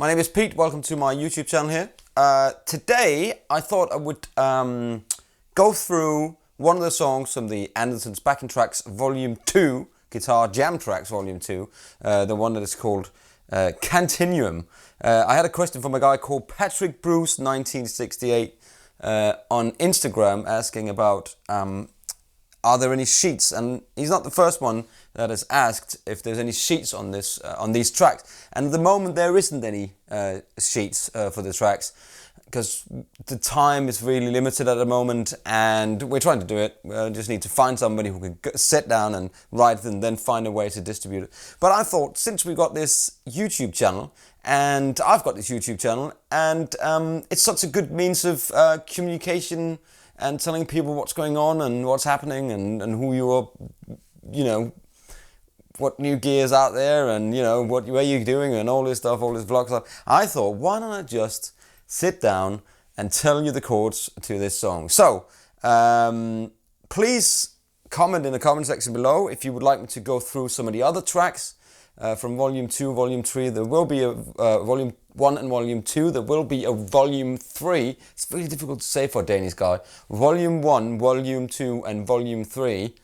My name is Pete, welcome to my YouTube channel here. Today I thought I would go through one of the songs from the Andertons Backing Tracks Volume 2, Guitar Jam Tracks Volume 2, the one that is called Cantinuum. I had a question from a guy called Patrick Bruce 1968 on Instagram asking about are there any sheets, and he's not the first one that has asked if there's any sheets on this on these tracks. And at the moment there isn't any sheets for the tracks because the time is really limited at the moment, and we're trying to do it. We just need to find somebody who can sit down and write it and then find a way to distribute it. But I thought, since we've got this YouTube channel, and I've got this YouTube channel, and it's such a good means of communication and telling people what's going on and what's happening and who you are, you know, what new gear's out there and, you know, where you're doing and all this stuff, all this vlog stuff. I thought, why don't I just sit down and tell you the chords to this song. So, please comment in the comment section below if you would like me to go through some of the other tracks from Volume 2, Volume 3. There will be a Volume 1 and Volume 2. There will be a Volume 3. It's really difficult to say for a Danish guy. Volume 1, Volume 2 and Volume 3.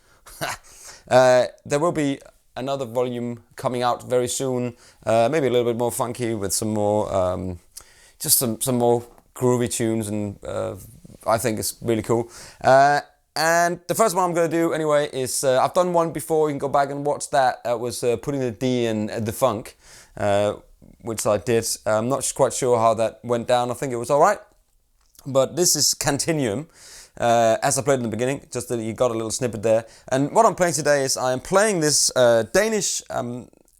There will be another volume coming out very soon. Maybe a little bit more funky with some more, just some more groovy tunes, and I think it's really cool. And the first one I'm going to do anyway is, I've done one before, you can go back and watch that. That was putting the D in the funk, which I did. I'm not quite sure how that went down. I think it was alright. But this is Cantinuum, as I played in the beginning, just that you got a little snippet there. And what I'm playing today is I am playing this Danish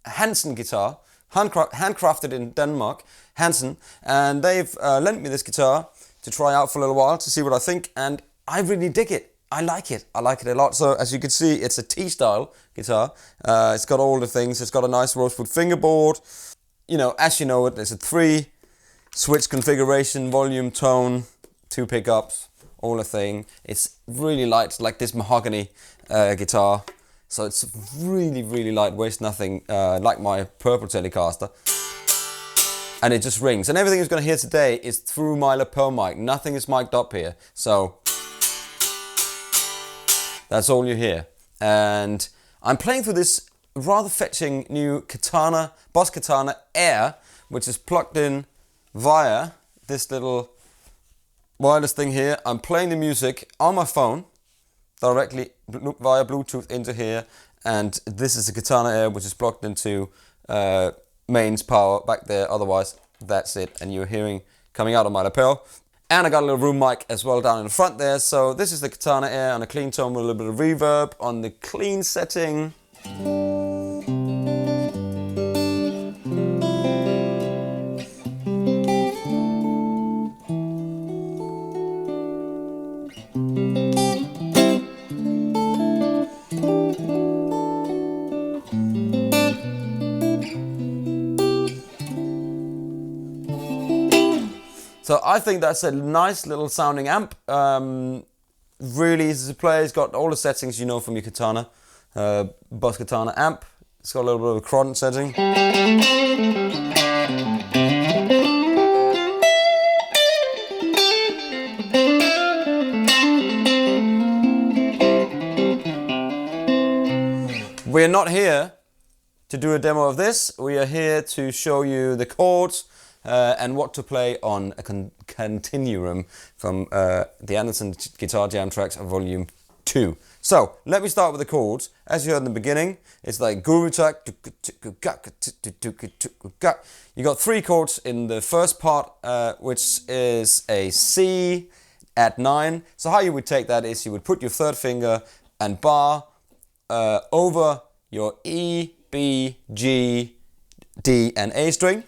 Hansen guitar, handcrafted in Denmark, Hansen. And they've lent me this guitar to try out for a little while to see what I think. And I really dig it. I like it a lot. So as you can see, it's a T-style guitar. It's got all the things. It's got a nice rosewood fingerboard. You know, as you know it, there's a 3-switch configuration, volume, tone, 2 pickups, all the thing. It's really light, like this mahogany guitar. So it's really, really light, weighs nothing, like my purple Telecaster. And it just rings. And everything you're going to hear today is through my lapel mic. Nothing is mic'd up here. So that's all you hear. And I'm playing through this rather fetching new Katana, Boss Katana Air, which is plugged in via this little wireless thing here. I'm playing the music on my phone directly via Bluetooth into here, and this is the Katana Air, which is plugged into mains power back there. Otherwise, that's it, and you're hearing coming out of my lapel. And I got a little room mic as well down in the front there. So this is the Katana Air on a clean tone with a little bit of reverb on the clean setting. So I think that's a nice little sounding amp. Really easy to play. It's got all the settings you know from your Katana, Boss Katana amp. It's got a little bit of a cron setting. We're not here to do a demo of this. We are here to show you the chords and what to play on a Cantinuum from the Andertons Guitar Jam Tracks of Volume 2. So, let me start with the chords. As you heard in the beginning, it's like groovy track. You got 3 chords in the first part, which is a C at 9. So how you would take that is you would put your 3rd finger and bar over your E, B, G, D and A string.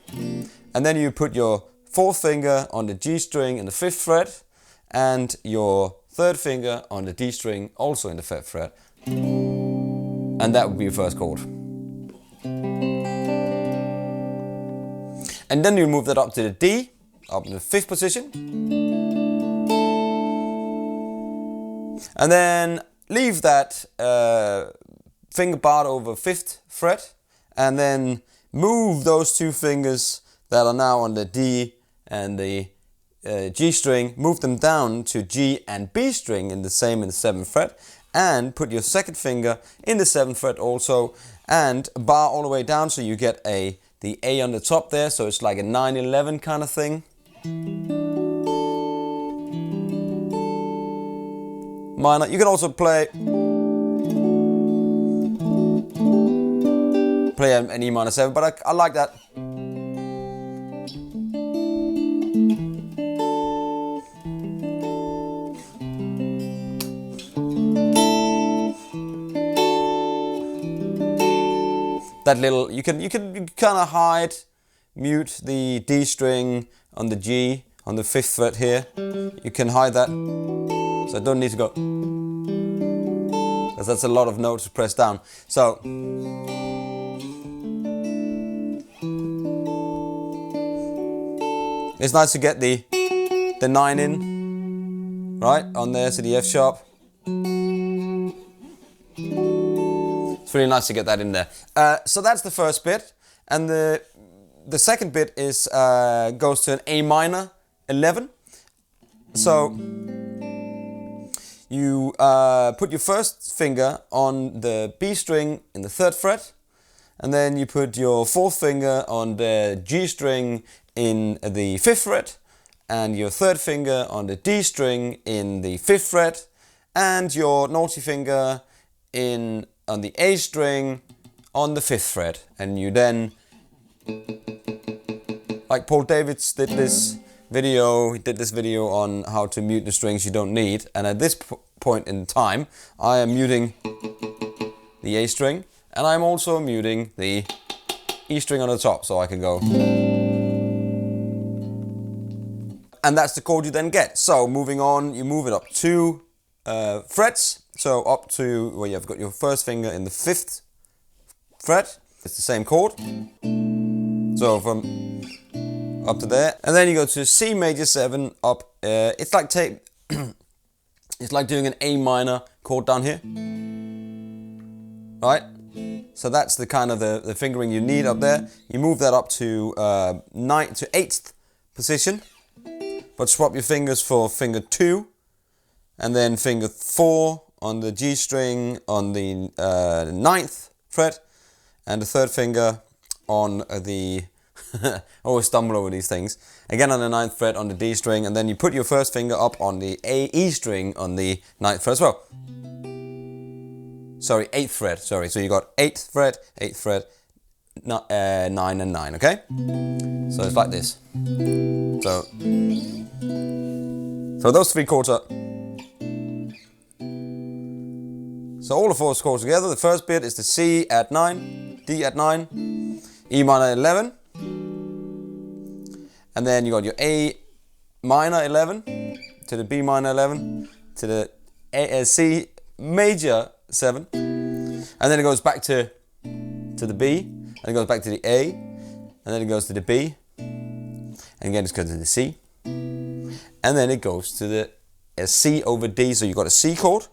And then you put your 4th finger on the G string in the 5th fret and your 3rd finger on the D string also in the 5th fret. And that would be your first chord. And then you move that up to the D, up in the 5th position. And then leave that finger barred over 5th fret and then move those 2 fingers that are now on the D and the G string, move them down to G and B string in the 7th fret, and put your second finger in the 7th fret also, and bar all the way down so you get the A on the top there, so it's like a 9/11 kind of thing. Minor. You can also play an E minor 7, but I like that. That little, you can kind of hide, mute the D string on the G on the 5th fret here. You can hide that, so I don't need to go, because that's a lot of notes to press down. So it's nice to get the 9 in, right, on there, so the F sharp. It's really nice to get that in there. So that's the first bit, and the second bit is goes to an A minor 11. So you put your first finger on the B string in the 3rd fret, and then you put your 4th finger on the G string in the 5th fret, and your 3rd finger on the D string in the 5th fret, and your naughty finger on the A string on the 5th fret. And you then, like Paul Davids did this video, he did this video on how to mute the strings you don't need, and at this point in time I am muting the A string, and I'm also muting the E string on the top, so I can go, and that's the chord you then get. So moving on, you move it up 2 frets, so up to where you've got your first finger in the 5th fret. It's the same chord, so from up to there, and then you go to C major 7 up. It's like it's like doing an A minor chord down here, right? So that's the kind of the fingering you need up there. You move that up to 8th position, but swap your fingers for finger 2, and then finger 4 on the G string on the 9th fret, and the 3rd finger on the I always stumble over these things. Again on the 9th fret on the D string, and then you put your first finger up on the E string on the 9th fret as well. Sorry, 8th fret, sorry. So you got 8th fret, 9 and 9, okay? So it's like this. So those 3 chords are... So all the 4 chords together. The first bit is the C at 9, D at 9, E minor 11, and then you got your A minor 11 to the B minor 11 to the C major 7, and then it goes back to the B, and it goes back to the A, and then it goes to the B, and again it goes to the C, and then it goes to the C over D. So you got a C chord.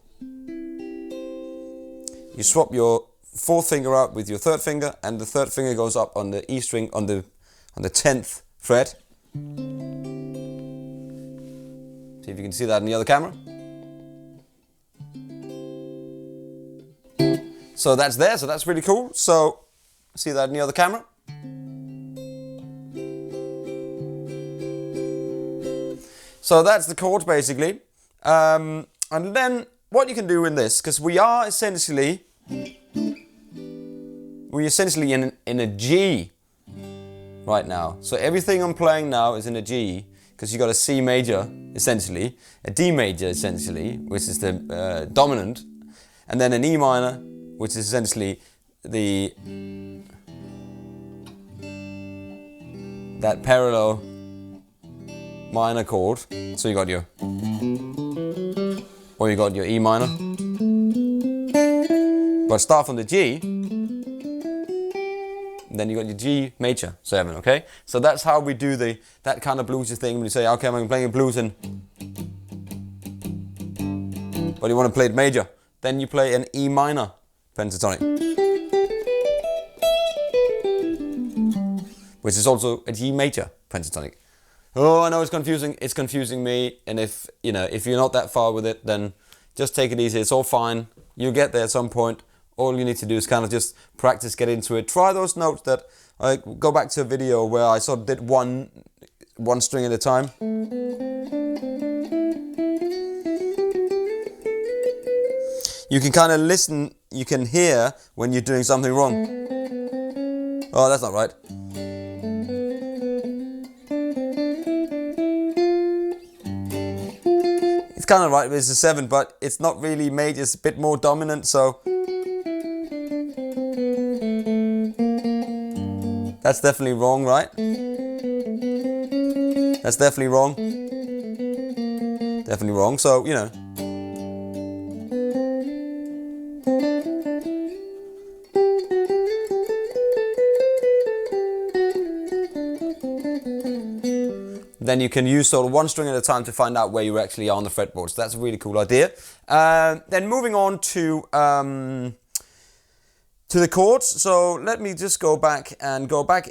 You swap your 4th finger out with your 3rd finger, and the 3rd finger goes up on the E string on the 10th fret. See if you can see that in the other camera. So that's there, so that's really cool. So see that in the other camera. So that's the chords basically. And then what you can do in this, because we are essentially in a G right now. So everything I'm playing now is in a G, because you got a C major essentially, a D major essentially, which is the dominant, and then an E minor, which is essentially that parallel minor chord. So you got your E minor, but start from the G, then you got your G major 7, okay? So that's how we do that kind of bluesy thing when you say, okay, I'm playing a blues but you want to play it major, then you play an E minor pentatonic. which is also a G major pentatonic. Oh, I know it's confusing. It's confusing me. And if you're not that far with it, then just take it easy. It's all fine. You'll get there at some point. All you need to do is kind of just practice, get into it. Try those notes that I go back to a video where I sort of did one string at a time. You can kind of listen, you can hear when you're doing something wrong. Oh, that's not right. It's kind of right, it's a 7, but it's not really major, it's a bit more dominant, so... That's definitely wrong, right? That's definitely wrong. Definitely wrong, so, you know. Then you can use sort of one string at a time to find out where you actually are on the fretboard. So that's a really cool idea. Then moving on to the chords. So let me just go back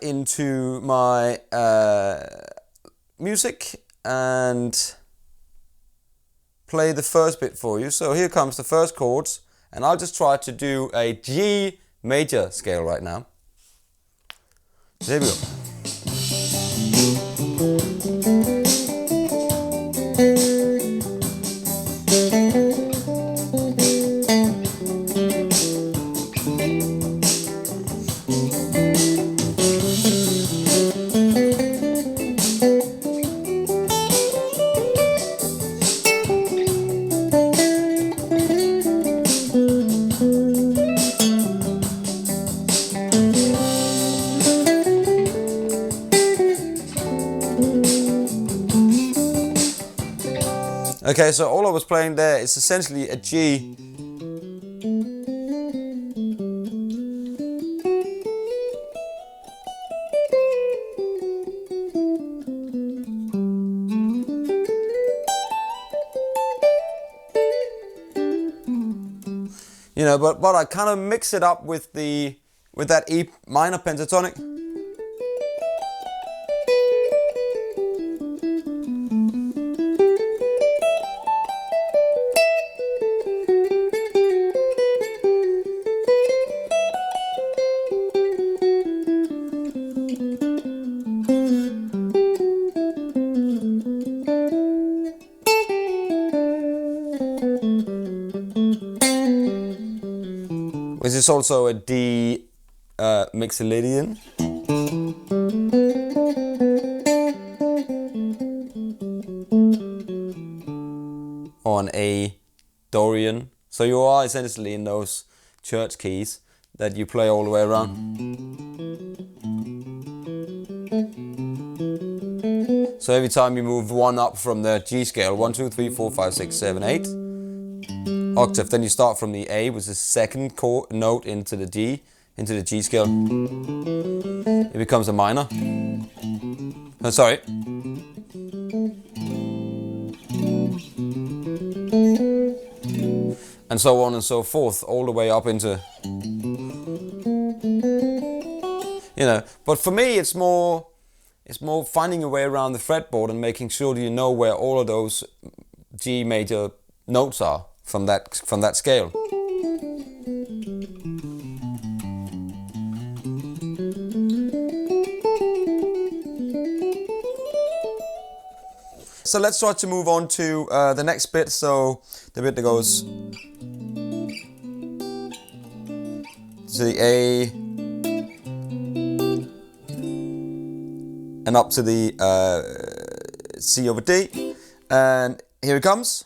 into my music and play the first bit for you. So here comes the first chords, and I'll just try to do a G major scale right now. So here we go. Okay, so all I was playing there is essentially a G. You know, but I kind of mix it up with that E minor pentatonic. Which is also a D mixolydian. Or an A Dorian. So you are essentially in those church keys that you play all the way around. So every time you move one up from the G scale, 1, 2, 3, 4, 5, 6, 7, 8. Octave, then you start from the A, which is the second chord note into the G scale. It becomes a minor. Oh, sorry. And so on and so forth, all the way up into, you know. But for me, it's more finding a way around the fretboard and making sure that you know where all of those G major notes are from that scale. So let's try to move on to the next bit. So the bit that goes to the A and up to the C over D, and here it comes.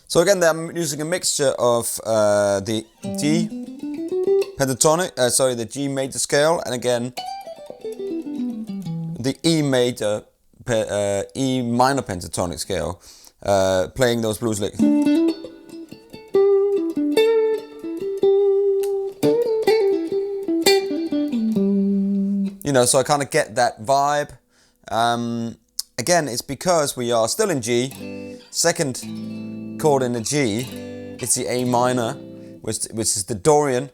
So again, I'm using a mixture of the G pentatonic, the G major scale, and again the E major, E minor pentatonic scale, playing those blues licks. You know, so I kind of get that vibe. Again, it's because we are still in G. Second chord in the G, it's the A minor, which is the Dorian.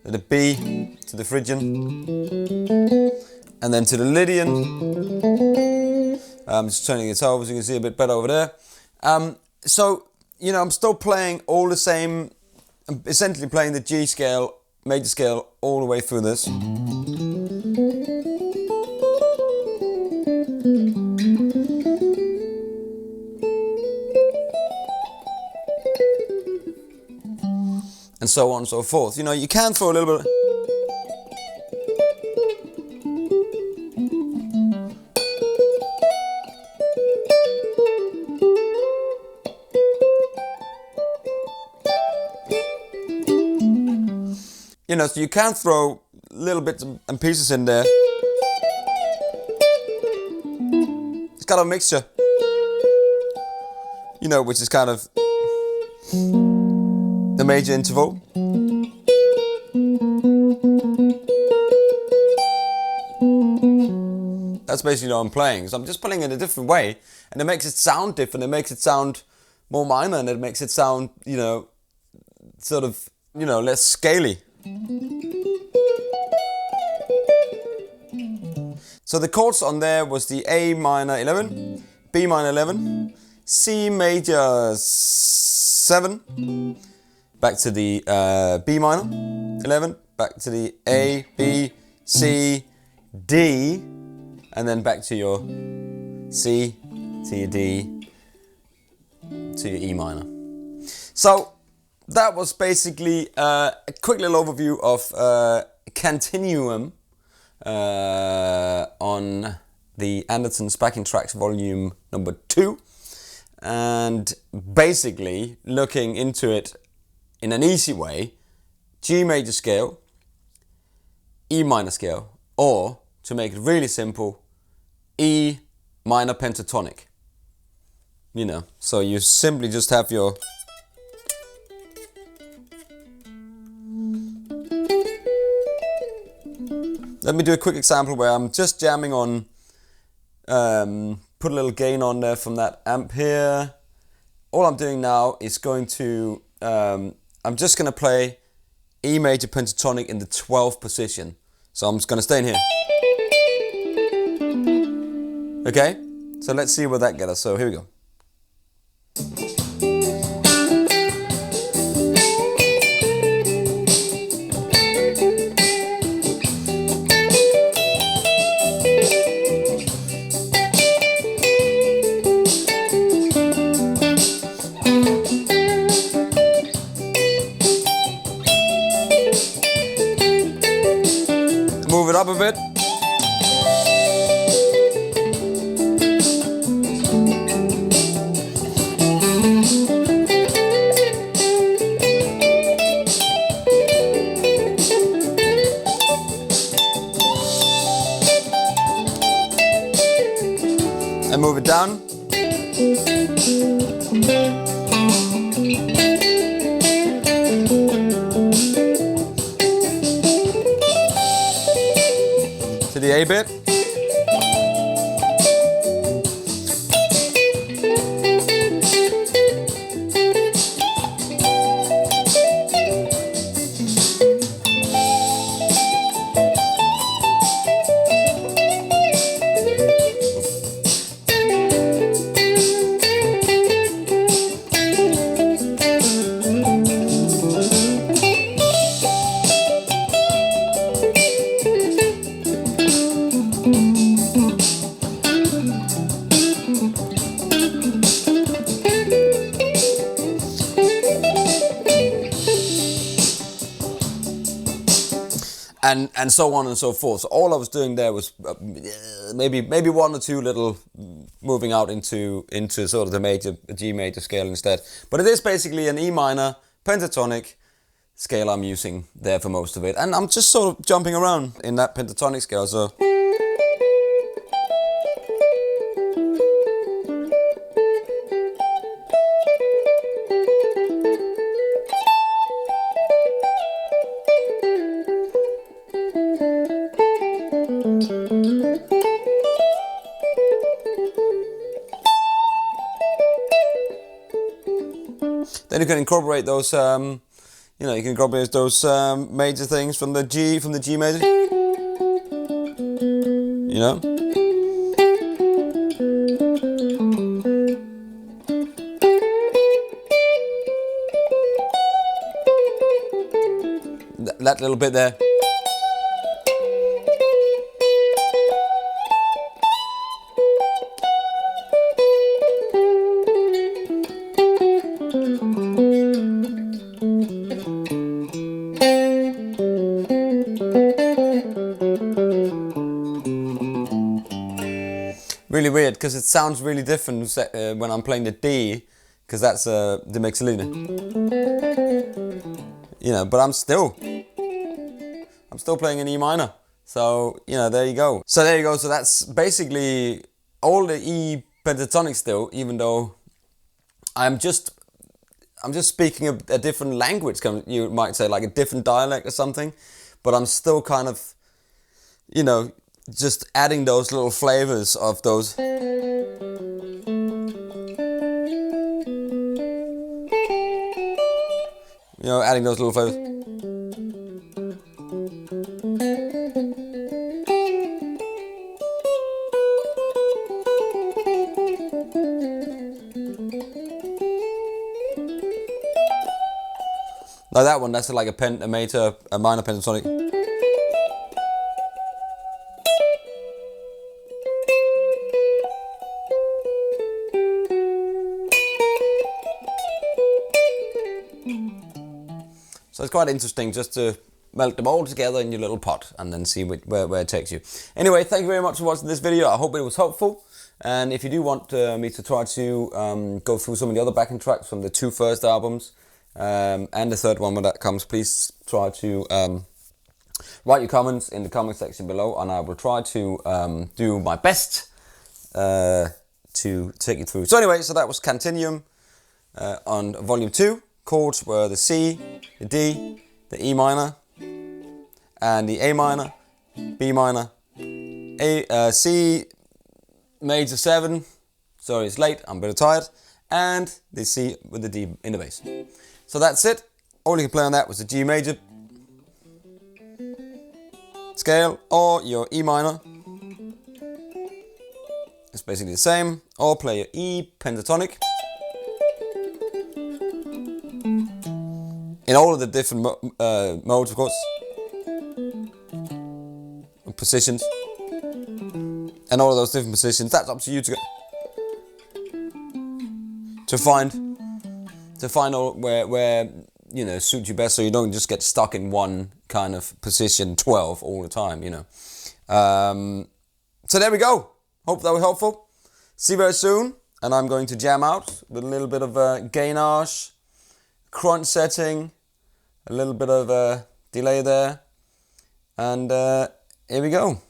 The B to the Phrygian, and then to the Lydian. Just turning the guitar over so you can see a bit better over there. So, you know, I'm still playing all the same. I'm essentially playing the G scale, major scale, all the way through this. And so on and so forth. You know, you can throw a little bit. You know, so you can throw little bits and pieces in there. It's kind of a mixture. You know, which is kind of the major interval. That's basically what I'm playing. So I'm just playing in a different way, and it makes it sound different. It makes it sound more minor, and it makes it sound, you know, sort of, you know, less scaly. So the chords on there was the A minor 11, B minor 11, C major 7, back to the B minor 11, back to the A, B, C, D, and then back to your C, to your D, to your E minor. So that was basically a quick little overview of Cantinuum on the Andertons backing tracks volume number 2, and basically looking into it in an easy way: G major scale, E minor scale, or to make it really simple, E minor pentatonic. You know, so you simply just have your Let me do a quick example where I'm just jamming on, put a little gain on there from that amp here. All I'm doing now is going to, I'm just going to play E major pentatonic in the 12th position. So I'm just going to stay in here. Okay, so let's see where that gets us. So here we go. Move it up a bit. And move it down. To the A bit. And so on and so forth. So all I was doing there was maybe one or two little moving out into sort of the G major scale instead. But it is basically an E minor pentatonic scale I'm using there for most of it. And I'm just sort of jumping around in that pentatonic scale, so. Then you can incorporate those, you know, you can incorporate those major things from the G major, you know. That little bit there. Really weird, because it sounds really different when I'm playing the D, because that's the Mixolydian. You know, but I'm still playing an E minor. So, you know, there you go. So there you go. So that's basically all the E pentatonic still, even though I'm just speaking a different language, you might say, like a different dialect or something. But I'm still kind of, you know, just adding those little flavors of those. You know, adding those little flavors. Like that one, that's like a major, a minor pentatonic. So it's quite interesting just to melt them all together in your little pot and then see where it takes you. Anyway, thank you very much for watching this video. I hope it was helpful. And if you do want me to try to go through some of the other backing tracks from the 2 first albums and the 3rd one when that comes, please try to write your comments in the comment section below, and I will try to do my best to take you through. So anyway, so that was Cantinuum on volume 2. Chords were the C, the D, the E minor, and the A minor, B minor, C major 7, sorry it's late, I'm a bit tired, and the C with the D in the bass. So that's it. All you can play on that was the G major scale or your E minor. It's basically the same. Or play your E pentatonic. In all of the different modes, of course, positions, and all of those different positions. That's up to you to find all where you know suits you best, so you don't just get stuck in one kind of position 12 all the time. You know. So there we go. Hope that was helpful. See you very soon, and I'm going to jam out with a little bit of gainage, crunch setting. A little bit of a delay there, and here we go.